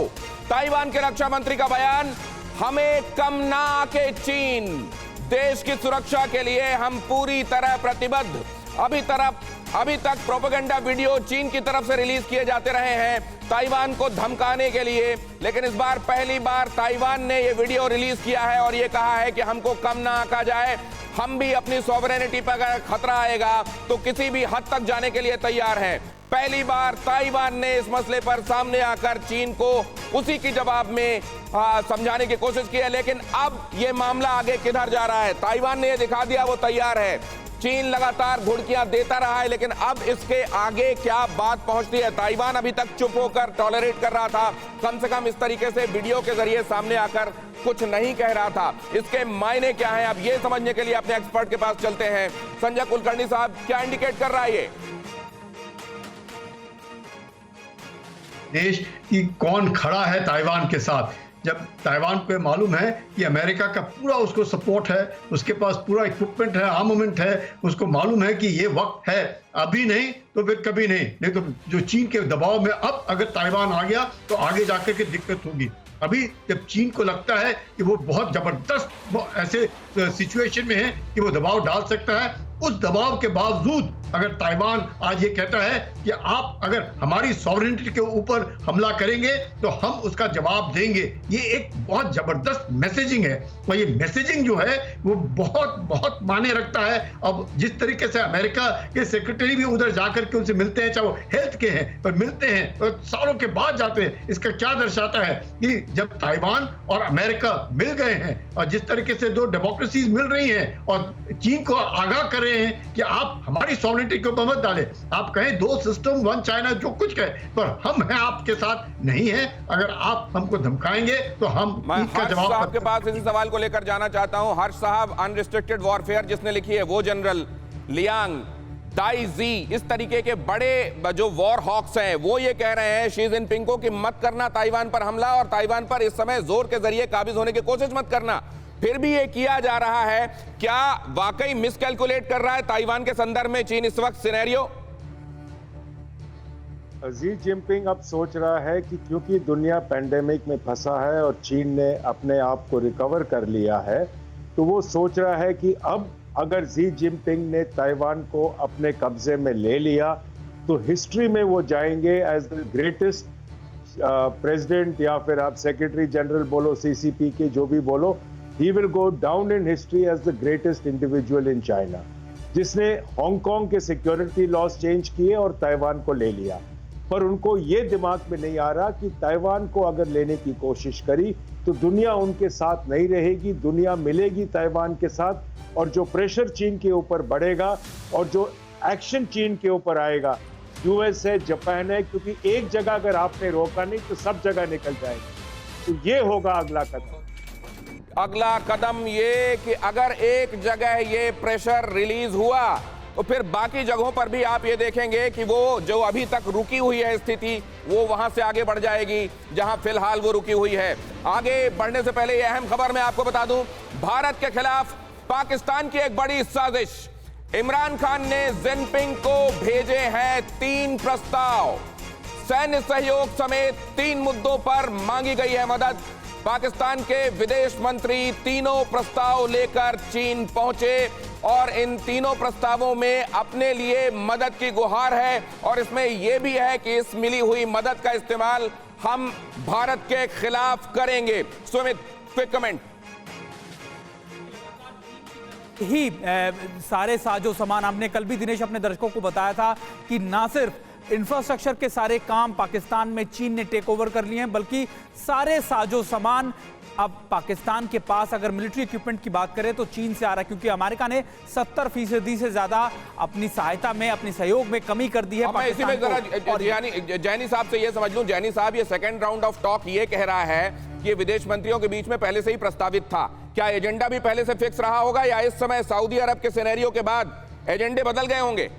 ताइवान के रक्षा मंत्री का बयान, हमें कम ना आके चीन, देश की सुरक्षा के लिए हम पूरी तरह प्रतिबद्ध। अभी तक प्रोपेगेंडा वीडियो चीन की तरफ से रिलीज किए जाते रहे हैं ताइवान को धमकाने के लिए, लेकिन इस बार पहली बार ताइवान ने यह वीडियो रिलीज किया है और यह कहा है कि हमको कम ना आका जाए, हम भी अपनी सॉवरेनिटी पर अगर खतरा आएगा तो किसी भी हद तक जाने के लिए तैयार हैं। पहली बार ताइवान ने इस मसले पर सामने आकर चीन को उसी की जवाब में समझाने की कोशिश की है। लेकिन अब यह मामला आगे किधर जा रहा है? ताइवान ने यह दिखा दिया वो तैयार है। चीन लगातार घुड़कियां देता रहा है, लेकिन अब इसके आगे क्या बात पहुंचती है? ताइवान अभी तक चुप होकर टॉलरेट कर रहा था, कम से कम इस तरीके से वीडियो के जरिए सामने आकर कुछ नहीं कह रहा था। इसके मायने क्या हैं? अब ये समझने के लिए अपने एक्सपर्ट के पास चलते हैं। संजय कुलकर्णी साहब, क्या इंडिकेट कर रहा है ये देश की कौन खड़ा है ताइवान के साथ? जब ताइवान को मालूम है कि अमेरिका का पूरा उसको सपोर्ट है, उसके पास पूरा इक्विपमेंट है, आर्मामेंट है, उसको मालूम है कि ये वक्त है, अभी नहीं तो फिर कभी नहीं तो जो चीन के दबाव में अब अगर ताइवान आ गया तो आगे जाकर के दिक्कत होगी। अभी जब चीन को लगता है कि वो बहुत जबरदस्त ऐसे सिचुएशन में है कि वो दबाव डाल सकता है, उस दबाव के बावजूद अगर ताइवान आज ये कहता है कि आप अगर हमारी सॉवरेनिटी के ऊपर हमला करेंगे तो हम उसका जवाब देंगे, ये एक बहुत जबरदस्त मैसेजिंग है। और ये मैसेजिंग जो है वो बहुत बहुत मायने रखता है। अब जिस तरीके से अमेरिका के सेक्रेटरी भी उधर जाकर के उनसे मिलते हैं, चाहे वो हेल्थ के हैं, पर मिलते हैं और सालों के बाद जाते हैं, इसका क्या दर्शाता है कि जब ताइवान और अमेरिका मिल गए हैं और जिस तरीके से दो डेमोक्रेसीज मिल रही हैं और चीन को आगाह कर रहे हैं कि आप हमारी सॉवरेनिटी के ऊपर मत डालें, आप कहें दो सिस्टम वन चाइना जो कुछ कहें, पर हम हैं आपके साथ नहीं है। अगर आप हमको धमकाएंगे तो हम इसका जवाब आपके पास इसी सवाल को लेकर जाना चाहता हूं। हर्ष साहब, अनरिस्ट्रिक्टेड वॉरफेयर जिसने लिखी है वो जनरल लियांग दाइजी, इस तरीके के बड़े जो वॉर हॉक्स हैं वो ये कह रहे हैं शी जिनपिंग को कि मत करना ताइवान पर हमला और ताइवान पर इस समय जोर के जरिए काबिज होने की कोशिश मत करना। फिर भी ये किया जा रहा है, क्या वाकई मिसकैलकुलेट कर रहा है ताइवान के संदर्भ में चीन इस वक्त सिनेरियो? शी जिनपिंग अब सोच रहा है कि क्योंकि दुनिया पैंडेमिक में फंसा है और चीन ने अपने आप को रिकवर कर लिया है, तो वो सोच रहा है कि अब अगर शी जिनपिंग ने ताइवान को अपने कब्जे में ले लिया तो हिस्ट्री में वो जाएंगे एज द ग्रेटेस्ट प्रेसिडेंट, या फिर आप सेक्रेटरी जनरल बोलो, सीसीपी के जो भी बोलो, he will go down in history as the greatest individual in China, जिसने हांगकांग के सिक्योरिटी लॉज चेंज किए और ताइवान को ले लिया। पर उनको ये दिमाग में नहीं आ रहा कि ताइवान को अगर लेने की कोशिश करी तो दुनिया उनके साथ नहीं रहेगी, दुनिया मिलेगी ताइवान के साथ, और जो प्रेशर चीन के ऊपर बढ़ेगा और जो एक्शन चीन के ऊपर आएगा। यूएस है, जापान है, क्योंकि एक जगह अगर आपने रोका नहीं तो सब जगह निकल जाएगा। तो ये होगा अगला कदम। अगला कदम ये कि अगर एक जगह ये प्रेशर रिलीज हुआ तो फिर बाकी जगहों पर भी आप ये देखेंगे कि वो जो अभी तक रुकी हुई है स्थिति, वो वहां से आगे बढ़ जाएगी जहां फिलहाल वो रुकी हुई है। आगे बढ़ने से पहले ये अहम खबर मैं आपको बता दूं, भारत के खिलाफ पाकिस्तान की एक बड़ी साजिश। इमरान खान ने जिनपिंग को भेजे हैं 3 प्रस्ताव। सैन्य सहयोग समेत 3 मुद्दों पर मांगी गई है मदद। पाकिस्तान के विदेश मंत्री तीनों प्रस्ताव लेकर चीन पहुंचे और इन तीनों प्रस्तावों में अपने लिए मदद की गुहार है और इसमें यह भी है कि इस मिली हुई मदद का इस्तेमाल हम भारत के खिलाफ करेंगे। Sumit, quick comment. ही सारे साजो सामान, आपने कल भी दिनेश अपने दर्शकों को बताया था कि ना सिर्फ इंफ्रास्ट्रक्चर के सारे काम पाकिस्तान में चीन ने टेक ओवर कर लिए हैं, बल्कि सारे साजो सामान अब पाकिस्तान के पास, अगर मिलिट्री इक्विपमेंट की बात करें तो चीन से आ रहा है, क्योंकि अमेरिका ने 70% से ज्यादा अपनी सहायता में, अपनी सहयोग में कमी कर दी है। मैं इसी में जरा जैनी साहब से ये समझ लूं। जैनी साहब, ये सेकंड राउंड ऑफ टॉक ये कह रहा है कि विदेश मंत्रियों के बीच में पहले से ही प्रस्तावित था। क्या एजेंडा भी पहले से फिक्स रहा होगा या इस समय सऊदी अरब के सिनेरियो के बाद एजेंडे बदल गए होंगे?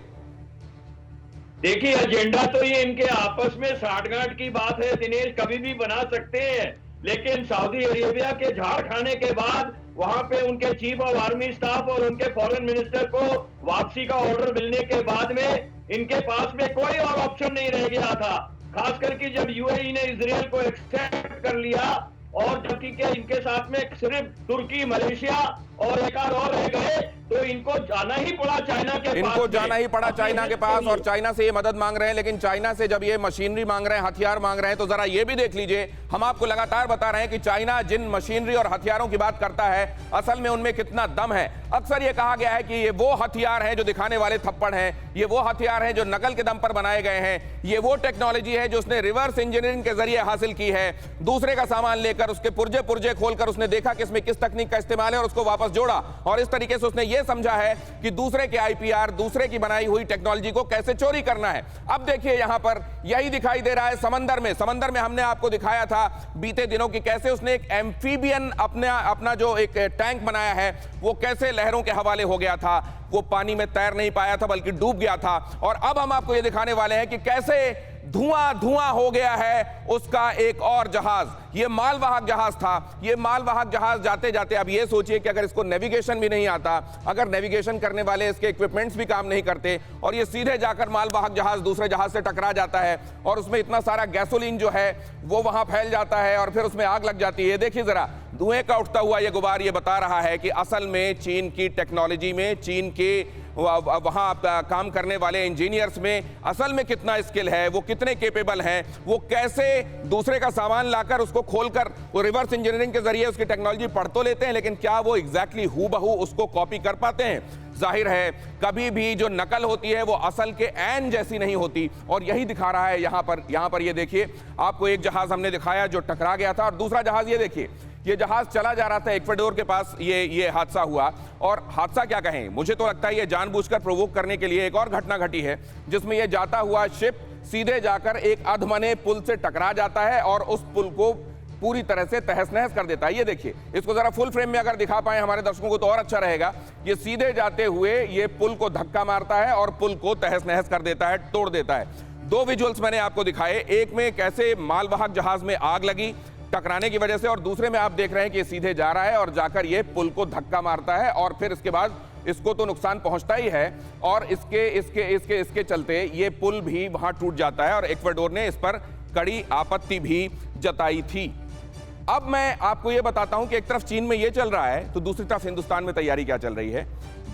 देखिए, एजेंडा तो ये इनके आपस में साठगांठ की बात है दिनेश, कभी भी बना सकते हैं, लेकिन सऊदी अरेबिया के झाड़ खाने के बाद वहां पे उनके चीफ ऑफ आर्मी स्टाफ और उनके फॉरेन मिनिस्टर को वापसी का ऑर्डर मिलने के बाद में इनके पास में कोई और ऑप्शन नहीं रह गया था। खास करके जब यूएई ने इजराइल को एक्सेप्ट कर लिया और जबकि के इनके साथ में सिर्फ तुर्की, मलेशिया और एक और रह गए, तो इनको जाना ही पड़ा चाइना के पास। इनको जाना ही पड़ा चाइना के पास और चाइना से ये मदद मांग रहे हैं। लेकिन चाइना से जब ये मशीनरी मांग रहे हैं, हथियार मांग रहे हैं, तो जरा ये भी देख लीजिए, हम आपको लगातार बता रहे हैं कि चाइना जिन मशीनरी और हथियारों की बात करता है, असल में उनमें कितना दम है। अक्सर ये कहा गया है कि ये वो हथियार हैं जो दिखाने वाले थप्पड़ हैं, ये वो हथियार हैं जो नकल के दम पर बनाए गए हैं, ये वो टेक्नोलॉजी है जो उसने रिवर्स इंजीनियरिंग के जरिए हासिल की है। दूसरे का सामान लेकर उसके पुर्जे पुर्जे खोलकर उसने देखा कि इसमें किस तकनीक का इस्तेमाल है और उसको वापस जोड़ा, और इस तरीके से उसने ये समझा है कि दूसरे के आईपीआर, दूसरे की बनाई हुई टेक्नोलॉजी को कैसे चोरी करना है। अब देखिए यहां पर यही दिखाई दे रहा है समंदर में। समंदर में हमने आपको दिखाया था बीते दिनों की कैसे उसने एक एम्फीबियन अपना जो एक टैंक बनाया है वो कैसे लहरों के हवाले हो गया था। वो पानी में तैर नहीं पाया था बल्कि डूब गया था। और अब हम आपको ये दिखाने वाले हैं कि कैसे धुआं धुआं हो गया है उसका एक और जहाज। ये मालवाहक जहाज था। ये मालवाहक जहाज जाते जाते, अब ये सोचिए कि अगर इसको नेविगेशन भी नहीं आता, अगर नेविगेशन करने वाले इसके इक्विपमेंट्स भी काम नहीं करते और ये सीधे जाकर मालवाहक जहाज दूसरे जहाज से टकरा जाता है और उसमें इतना सारा गैसोलीन जो है वो वहां फैल जाता है और फिर उसमें आग लग जाती है। देखिए जरा धुएं का उठता हुआ ये गुबार ये बता रहा है कि असल में चीन की टेक्नोलॉजी में, चीन के वहां काम करने वाले इंजीनियर्स में असल में कितना स्किल है, वो कितने केपेबल हैं, वो कैसे दूसरे का सामान लाकर उसको खोलकर वो रिवर्स इंजीनियरिंग के जरिए उसकी टेक्नोलॉजी पढ़ तो लेते हैं, लेकिन क्या वो एग्जैक्टली हूबहू उसको कॉपी कर पाते हैं? जाहिर है कभी भी जो नकल होती है वो असल के ऐन जैसी नहीं होती और यही दिखा रहा है यहां पर ये देखिए, आपको एक जहाज हमने दिखाया जो टकरा गया था और दूसरा जहाज ये देखिए, ये जहाज चला जा रहा था इक्वाडोर के पास, ये हादसा हुआ। और हादसा क्या कहें, मुझे तो लगता है ये जानबूझकर प्रोवोक करने के लिए एक और घटना घटी है जिसमें ये जाता हुआ शिप सीधे जाकर एक अधमने पुल से टकरा जाता है और उस पुल को पूरी तरह से तहस नहस कर देता है। ये देखिए, इसको जरा फुल फ्रेम में अगर दिखा पाए हमारे दर्शकों को तो और अच्छा रहेगा। ये सीधे जाते हुए ये पुल को धक्का मारता है और पुल को तहस नहस कर देता है, तोड़ देता है। 2 विजुअल्स मैंने आपको दिखाए, एक में कैसे मालवाहक जहाज में आग लगी टकराने की वजह से और दूसरे में आप देख रहे हैं कि सीधे जा रहा है और जाकर ये पुल को धक्का मारता है और फिर इसके बाद इसको तो नुकसान पहुंचता ही है और इसके चलते ये पुल भी वहां टूट जाता है और इक्वाडोर ने इस पर कड़ी आपत्ति भी जताई थी। अब मैं आपको ये बताता हूं कि एक तरफ चीन में ये चल रहा है तो दूसरी तरफ हिंदुस्तान में तैयारी क्या चल रही है।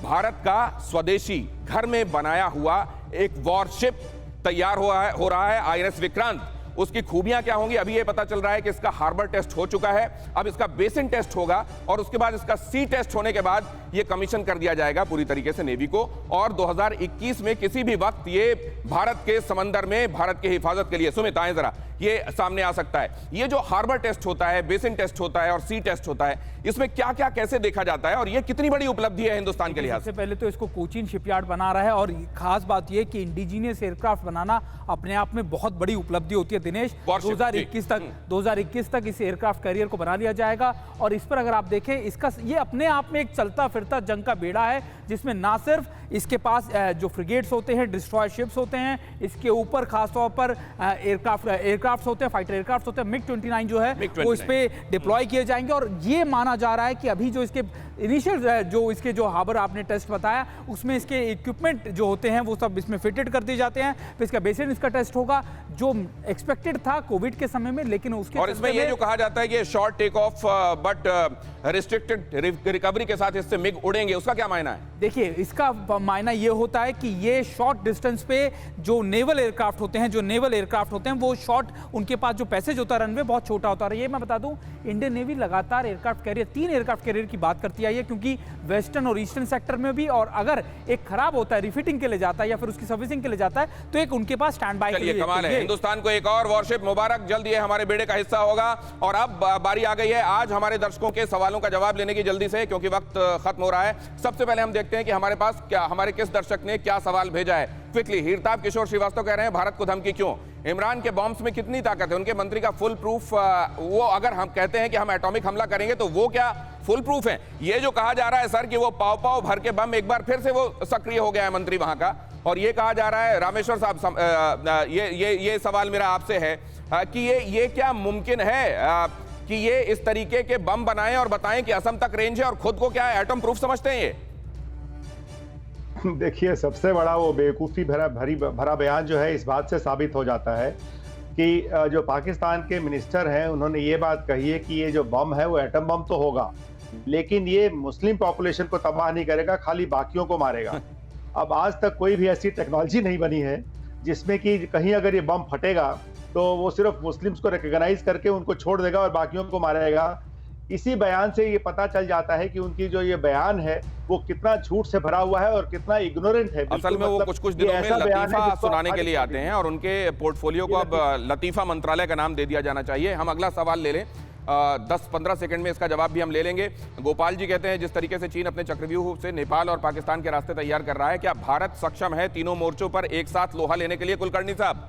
भारत का स्वदेशी घर में बनाया हुआ एक वॉरशिप तैयार हो रहा है INS विक्रांत। उसकी खूबियां क्या होंगी अभी ये पता चल रहा है कि इसका हार्बर टेस्ट हो चुका है, अब इसका बेसिन टेस्ट होगा और उसके बाद इसका सी टेस्ट होने के बाद ये कमीशन कर दिया जाएगा पूरी तरीके से नेवी को, और 2021 में किसी भी वक्त ये भारत के समंदर में भारत की हिफाजत के लिए, सुमित आए जरा, ये सामने आ सकता है। ये जो हार्बर टेस्ट होता है, बेसिन टेस्ट होता है और सी टेस्ट होता है, इसमें क्या क्या कैसे देखा जाता है और ये कितनी बड़ी उपलब्धि है हिंदुस्तान के लिहाज से? सबसे पहले तो इसको कोचीन शिपयार्ड बना रहा है और खास बात यह कि इंडिजीनियस एयरक्राफ्ट बनाना अपने आप में बहुत बड़ी उपलब्धि होती है दिनेश। 2021 तक इस एयरक्राफ्ट कैरियर को बना लिया जाएगा और इस पर अगर आप देखें, इसका ये अपने आप में एक चलता फिरता जंग का बेड़ा है, जिसमें ना सिर्फ इसके पास जो फ्रिगेट्स होते हैं, डिस्ट्रॉय शिप्स होते हैं, इसके ऊपर खासतौर पर एयरक्राफ्ट होते हैं, फाइटर एयरक्राफ्ट होते हैं, MiG-29 जो है वो इस पे डिप्लॉय किए जाएंगे। और ये माना जा रहा है कि अभी जो इसके इनिशियल जो हार्बर आपने टेस्ट बताया, उसमें इसके इक्विपमेंट जो होते हैं वो सब इसमें फिटेड कर दिए जाते हैं। फिर इसका बेसिन इसका टेस्ट होगा जो एक्सपेक्टेड था कोविड के समय में, लेकिन उसके और इसमें ये जो कहा जाता है कि short take off but restricted recovery के साथ इससे मिग उड़ेंगे, उसका क्या मायना है? देखिए, इसका मायना ये होता है कि ये शॉर्ट डिस्टेंस पे जो नेवल एयरक्राफ्ट होते हैं वो शॉर्ट, उनके पास जो पैसेज होता है रनवे बहुत छोटा होता है। ये मैं बता दूं, इंडियन नेवी लगातार एयरक्राफ्ट कैरियर, 3 एयरक्राफ्ट कैरियर की बात करती आई है, क्योंकि वेस्टर्न और ईस्टर्न सेक्टर में भी, और अगर एक खराब होता है, रिफिटिंग के लिए जाता है या फिर उसकी सर्विसिंग के लिए जाता है, तो एक उनके पास स्टैंड बाय के लिए। कमाल है, हिंदुस्तान को एक और वॉरशिप मुबारक, जल्द ये हमारे बेड़े का हिस्सा होगा। और अब बारी आ गई है आज हमारे दर्शकों के सवालों का जवाब लेने की, जल्दी से, क्योंकि वक्त खत्म हो रहा है। सबसे पहले हम देखते हैं कि हमारे पास हमारे किस दर्शक ने क्या सवाल भेजा है। क्विकली, हीरताब किशोर श्रीवास्तव कह रहे हैं, भारत को धमकी क्यों? इमरान के बॉम्ब्स में कितनी ताकत है? उनके मंत्री का फुल प्रूफ, वो अगर हम कहते हैं कि हम एटॉमिक हमला करेंगे तो वो क्या फुल प्रूफ है? ये जो कहा जा रहा है सर कि वो पाव भर के बम, एक बार फिर से वो सक्रिय हो गया है मंत्री वहां का, और ये कहा जा रहा है, रामेश्वर साहब, ये सवाल मेरा आपसे है कि ये क्या मुमकिन है कि ये इस तरीके के बम बनाएं और बताएं कि असम तक रेंज है और खुद को क्या एटम प्रूफ समझते हैं ये? देखिए, सबसे बड़ा वो बेवकूफ़ी भरा बयान जो है इस बात से साबित हो जाता है कि जो पाकिस्तान के मिनिस्टर हैं उन्होंने ये बात कही है कि ये जो बम है वो एटम बम तो होगा, लेकिन ये मुस्लिम पॉपुलेशन को तबाह नहीं करेगा, खाली बाकियों को मारेगा। अब आज तक कोई भी ऐसी टेक्नोलॉजी नहीं बनी है जिसमें कि कहीं अगर ये बम फटेगा तो वो सिर्फ मुस्लिम्स को रिकॉग्नाइज करके उनको छोड़ देगा और बाकियों को मारेगा। इसी बयान से ये पता चल जाता है कि उनकी जो ये बयान है वो कितना झूठ से भरा हुआ है और कितना इग्नोरेंट है। असल में वो कुछ दिनों में लतीफा सुनाने के लिए आते हैं और उनके पोर्टफोलियो को अब लतीफा मंत्रालय का नाम दे दिया जाना चाहिए। हम अगला सवाल ले लें, 10-15 सेकंड में इसका जवाब भी हम ले लेंगे। गोपाल जी कहते हैं, जिस तरीके से चीन अपने चक्रव्यूह से नेपाल और पाकिस्तान के रास्ते तैयार कर रहा है, क्या भारत सक्षम है तीनों मोर्चों पर एक साथ लोहा लेने के लिए? कुलकर्णी साहब।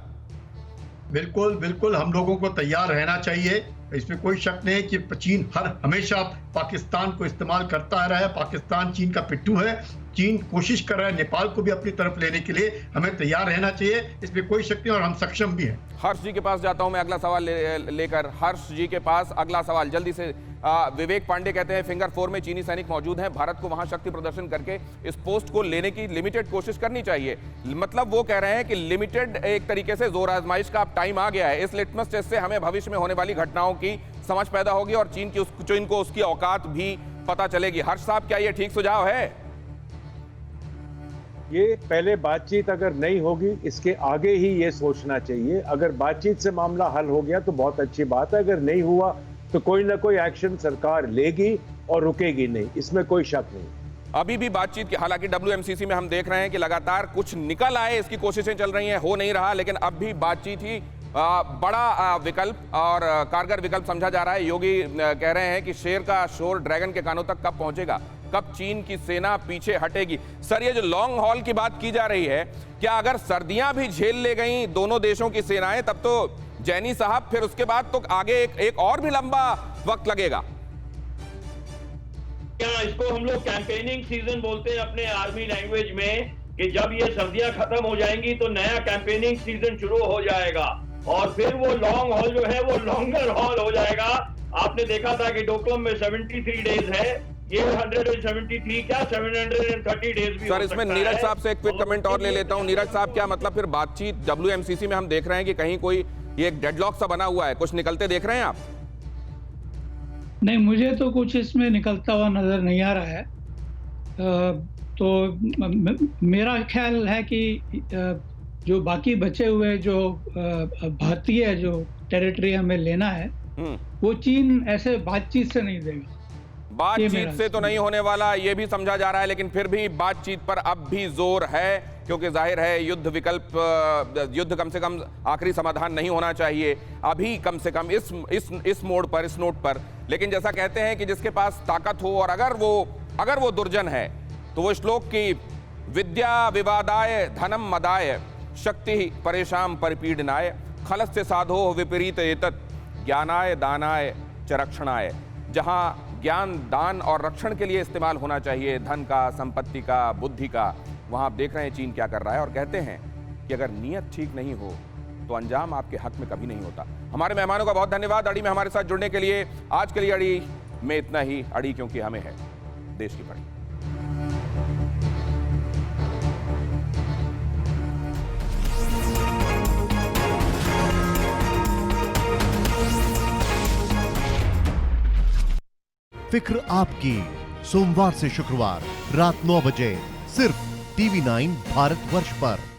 बिल्कुल हम लोगों को तैयार रहना चाहिए, इसमें कोई शक नहीं कि चीन हमेशा पाकिस्तान को इस्तेमाल करता रहा है। पाकिस्तान चीन का पिट्ठू है, चीन कोशिश कर रहा है नेपाल को भी अपनी तरफ लेने के लिए, हमें तैयार रहना चाहिए, इसमें कोई शक नहीं और हम सक्षम भी हैं। हर्ष जी के पास जाता हूं मैं अगला सवाल लेकर। हर्ष जी के पास अगला सवाल जल्दी से। विवेक पांडे कहते हैं, फिंगर 4 में चीनी सैनिक मौजूद हैं, भारत को वहां शक्ति प्रदर्शन करके इस पोस्ट को लेने की लिमिटेड कोशिश करनी चाहिए। मतलब वो कह रहे हैं कि लिमिटेड एक तरीके से जोर आजमाइश का अब टाइम आ गया है। इस लिटमस टेस्ट से हमें भविष्य में होने वाली घटनाओं की समझ पैदा होगी और चीन को उसकी औकात भी पता चलेगी। हर्ष साहब, क्या ये ठीक सुझाव है? ये पहले बातचीत अगर नहीं होगी, इसके आगे ही ये सोचना चाहिए। अगर बातचीत से मामला हल हो गया तो बहुत अच्छी बात है, अगर नहीं हुआ तो कोई ना कोई एक्शन सरकार लेगी और रुकेगी नहीं, इसमें कोई शक नहीं। अभी भी बातचीत की, हालांकि WMCC में हम देख रहे हैं कि लगातार कुछ निकल आए, इसकी कोशिशें चल रही हैं, हो नहीं रहा, लेकिन अब भी बातचीत ही बड़ा विकल्प और कारगर विकल्प समझा जा रहा है। योगी कह रहे हैं कि शेर का शोर ड्रैगन के कानों तक कब पहुंचेगा, कब चीन की सेना पीछे हटेगी। सर, ये जो लॉन्ग हॉल की बात की जा रही है, क्या अगर सर्दियां भी झेल ले गई दोनों देशों की सेनाएं, तब तो जैनी साहब फिर उसके बाद तो आगे एक और भी लंबा वक्त लगेगा? क्या इसको हम लोग कैंपेनिंग सीजन बोलते हैं अपने आर्मी लैंग्वेज में, कि जब ये सर्दियां खत्म हो जाएंगी तो नया कैंपेनिंग सीजन शुरू हो जाएगा और फिर वो लॉन्ग हॉल जो है वो लॉन्गर हॉल हो जाएगा। आपने देखा था कि डोकलाम में 73 डेज है, ये 173 क्या 730 डेज भी। सर, इसमें नीरज साहब से एक क्विक कमेंट और ले लेता हूं। नीरज साहब, क्या मतलब फिर बातचीत WMCC में हम देख रहे हैं कि कहीं कोई ये एक डेडलॉक सा बना हुआ है, कुछ निकलते देख रहे हैं आप? नहीं, मुझे तो कुछ इसमें निकलता हुआ नजर नहीं आ रहा है। तो मेरा ख्याल है कि जो बाकी बचे हुए जो भारतीय जो टेरिटरी हमें लेना है वो चीन ऐसे बातचीत से नहीं देगा। बातचीत से तो नहीं होने वाला, ये भी समझा जा रहा है, लेकिन फिर भी बातचीत पर अब भी जोर है, क्योंकि जाहिर है युद्ध कम से कम आखिरी समाधान नहीं होना चाहिए अभी, कम से कम इस मोड़ पर, इस नोट पर। लेकिन जैसा कहते हैं कि जिसके पास ताकत हो और अगर वो दुर्जन है, तो वो श्लोक की विद्या विवादाय धनम मदाय शक्ति परेशान परिपीडनाय खलस्य साधो विपरीत एतत् ज्ञानाय दानाय च रक्षणाय। जहां ज्ञान, दान और रक्षण के लिए इस्तेमाल होना चाहिए धन का, संपत्ति का, बुद्धि का, वहां आप देख रहे हैं चीन क्या कर रहा है। और कहते हैं कि अगर नीयत ठीक नहीं हो तो अंजाम आपके हक में कभी नहीं होता। हमारे मेहमानों का बहुत धन्यवाद अड़ी में हमारे साथ जुड़ने के लिए। आज के लिए अड़ी में इतना ही। अड़ी क्योंकि हमें है देश की पड़ी। फिक्र आपकी, सोमवार से शुक्रवार रात 9 बजे सिर्फ TV9 भारतवर्ष पर।